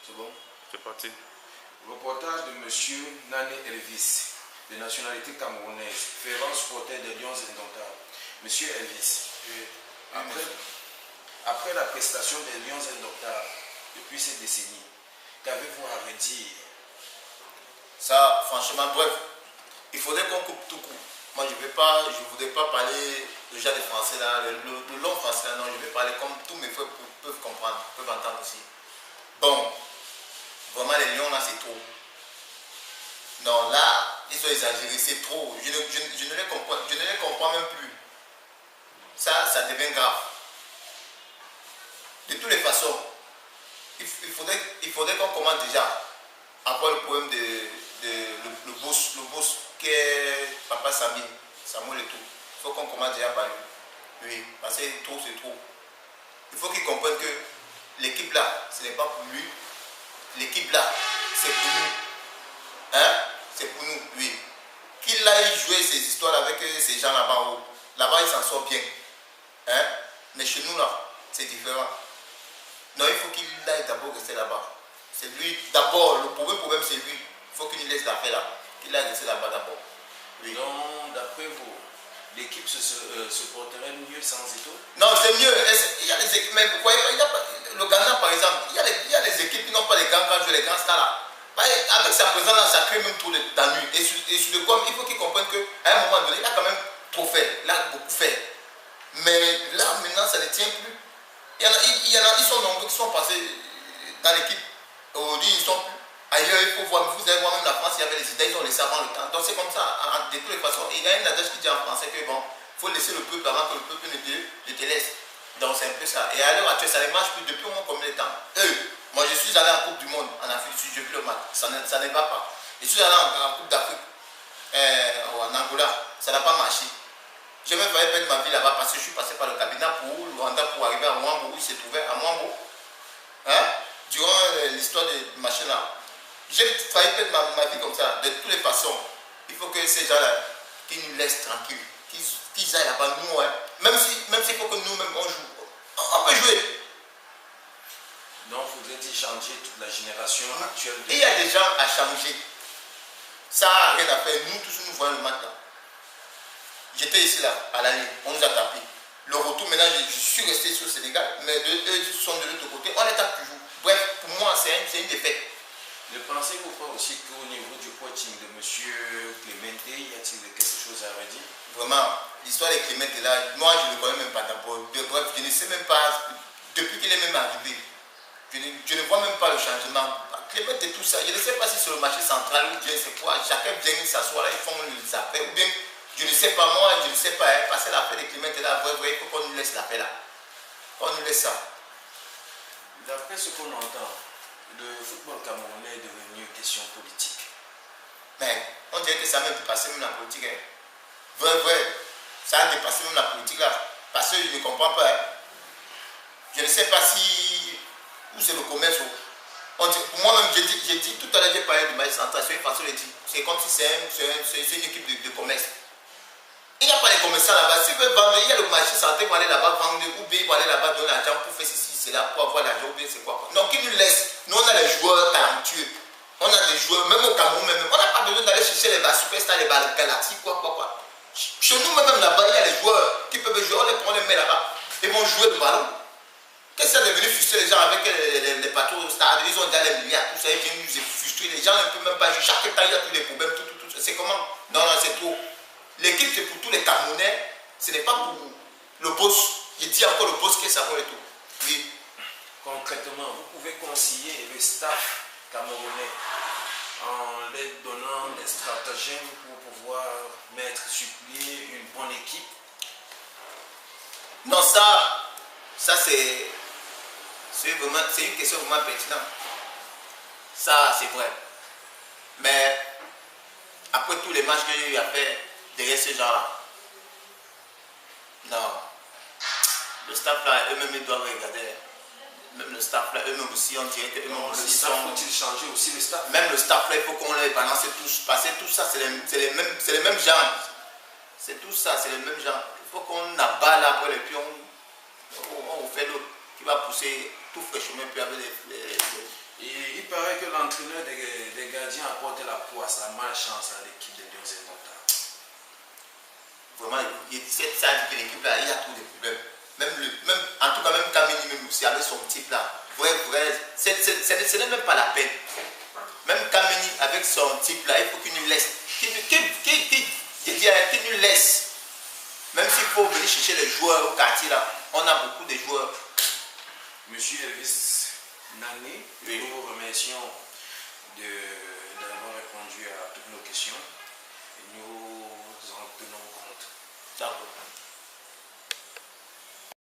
C'est bon? C'est parti. Reportage de Monsieur Nane Elvis, de nationalité camerounaise, fervent supporter des Lions indomptables. Monsieur Elvis, après la prestation des Lions indomptables depuis cette décennie, qu'avez-vous à redire? Ça, franchement, bref, il faudrait qu'on coupe tout court. Moi, je ne voudrais pas parler déjà des Français là, le long français là, non, je vais parler comme tous mes frères peuvent comprendre, peuvent entendre aussi. Bon, vraiment les Lions là, c'est trop. Non, là, ils ont exagéré, c'est trop. Je ne les comprends même plus. Ça devient grave. De toutes les façons, il faudrait qu'on commence déjà à voir le problème le boss qui est Papa Samuel et tout. Il faut qu'on commence déjà par lui. Oui, parce que trop, c'est trop. Il faut qu'il comprenne que l'équipe là, ce n'est pas pour lui. L'équipe là, c'est pour nous. Hein? C'est pour nous, oui. Qu'il aille jouer ces histoires avec ces gens là-bas en haut. Là-bas, il s'en sort bien. Hein? Mais chez nous là, c'est différent. Non, il faut qu'il aille d'abord rester là-bas. C'est lui, d'abord, le problème c'est lui. Il faut qu'il laisse l'affaire là. Qu'il aille rester là-bas d'abord. Oui. Donc, d'après vous, l'équipe se porterait mieux sans Eto'o? Non, c'est mieux. Il y a des équipes, mais vous voyez, le Ghana par exemple, il y a des équipes qui n'ont pas les grands joueurs, les grands stars là. Avec sa présence là, ça crée même trop d'ennuis. Et sur le com, il faut qu'il comprenne qu'à un moment donné, il a quand même trop fait. Il a beaucoup fait. Mais là, maintenant, ça ne tient plus. Ils sont nombreux qui sont passés dans l'équipe. Aujourd'hui, ils sont plus. Ailleurs, il faut voir, vous allez voir même la France, il y avait les idées, ils ont laissé avant le temps. Donc c'est comme ça, de toutes les façons. Il y a une adage qui dit en français que bon, il faut laisser le peuple avant que le peuple ne te laisse. Donc c'est un peu ça. Et à l'heure actuelle, ça ne marche plus depuis au moins combien de temps? Moi je suis allé en Coupe du Monde en Afrique, j'ai vu le match, ça ne va pas. Je suis allé en Coupe d'Afrique, en Angola, ça n'a pas marché. J'ai même failli perdre ma vie là-bas parce que je suis passé par le cabinet pour le Rwanda pour arriver à Mwambo, où il se trouvait à Mwambo. Hein? Durant l'histoire de machin là. J'ai failli perdre ma vie comme ça. De toutes les façons, il faut que ces gens-là, qu'ils nous laissent tranquilles, qu'ils aillent là-bas, nous, hein. Même s'il faut que nous-mêmes on joue. On peut jouer. Donc, faudrait-il changer toute la génération actuelle Il y a des gens à changer. Ça n'a rien à faire. Nous tous, nous voyons le match là. J'étais ici là, à l'année, on nous a tapé. Le retour, maintenant, je suis resté sur le Sénégal, mais eux sont de l'autre côté, on les tape toujours. Bref, pour moi, c'est une défaite. Ne pensez-vous pas aussi qu'au niveau du coaching de M. Clemente, y a-t-il quelque chose à redire? Vraiment, l'histoire de Clemente là, moi je ne le connais même pas d'abord. Bref, je ne sais même pas, depuis qu'il est même arrivé, je ne vois même pas le changement. Clemente et tout ça, je ne sais pas si c'est le marché central ou bien c'est quoi, chacun vient s'asseoir là, ils font les affaires, ou bien, je ne sais pas, moi je ne sais pas, hein, parce que l'affaire de Clemente là, il faut qu'on nous laisse l'affaire là. Qu'on nous laisse ça. D'après ce qu'on entend, le football camerounais est devenu une question politique. Mais on dirait que ça a même dépassé même la politique. Hein. Vrai, ça a dépassé même la politique là. Parce que je ne comprends pas. Hein. Je ne sais pas si. Où c'est le commerce. Pour moi-même, j'ai dit tout à l'heure, j'ai parlé de ma centrale, c'est une façon de dire. C'est comme si c'est une équipe de commerce. Il n'y a pas de commerçants là-bas. S'ils veulent vendre, il y a le marché central, ils vont aller là-bas vendre, ou bien ils vont aller là-bas donner l'argent pour faire ceci, cela, pour avoir l'argent, ou bien c'est quoi. Donc ils nous laissent. Nous, on a les joueurs talentueux. On a des joueurs, même au Cameroun, même. On n'a pas besoin d'aller chercher les superstars, les Galaxy, quoi. Chez nous, même là-bas, il y a les joueurs qui peuvent jouer. On les prend, on les met là-bas. Ils vont jouer le ballon. Qu'est-ce que ça est devenu frustrer les gens avec les patrons au stade? Ils ont déjà les milliards, tout ça. Ils viennent nous frustrer. Les gens ne peuvent même pas jouer. Chaque temps, il y a tous les problèmes, tout. C'est comment? Non, c'est trop. L'équipe, c'est pour tous les Camerounais. Ce n'est pas pour le boss. Il dit encore le boss qui est Samuel et tout. Oui. Concrètement, vous pouvez conseiller le staff camerounais en leur donnant des stratagèmes pour pouvoir mettre sur pied une bonne équipe? Non, ça c'est une question vraiment pertinente. Ça, c'est vrai. Mais après tous les matchs que j'ai eu à faire derrière ces gens-là, non. Le staff là, eux-mêmes, ils doivent regarder. Même le staff là, eux-mêmes aussi, on dirait que eux-mêmes aussi sont... Faut-il changer aussi le staff? Même le staff là, il faut qu'on les balance tous. Parce que tout ça, c'est les mêmes gens. C'est tout ça, c'est les mêmes gens. Il faut qu'on abat là après et puis on fait l'autre qui va pousser tout fraîchement puis avec les... Et il l'entraîneur des gardiens apporte la poisse, la malchance à l'équipe des Lions indomptables? Vraiment, ça dit que l'équipe là, il y a tous les problèmes. Même, en tout cas, même Kameni, même aussi, avec son type là, ce n'est même pas la peine. Même Kameni, avec son type là, il faut qu'il nous laisse. Qu'il nous laisse. Même s'il faut venir chercher les joueurs au quartier là, on a beaucoup de joueurs. Monsieur Elvis Nani, oui. Nous vous remercions d'avoir répondu à toutes nos questions et nous en tenons compte. D'accord.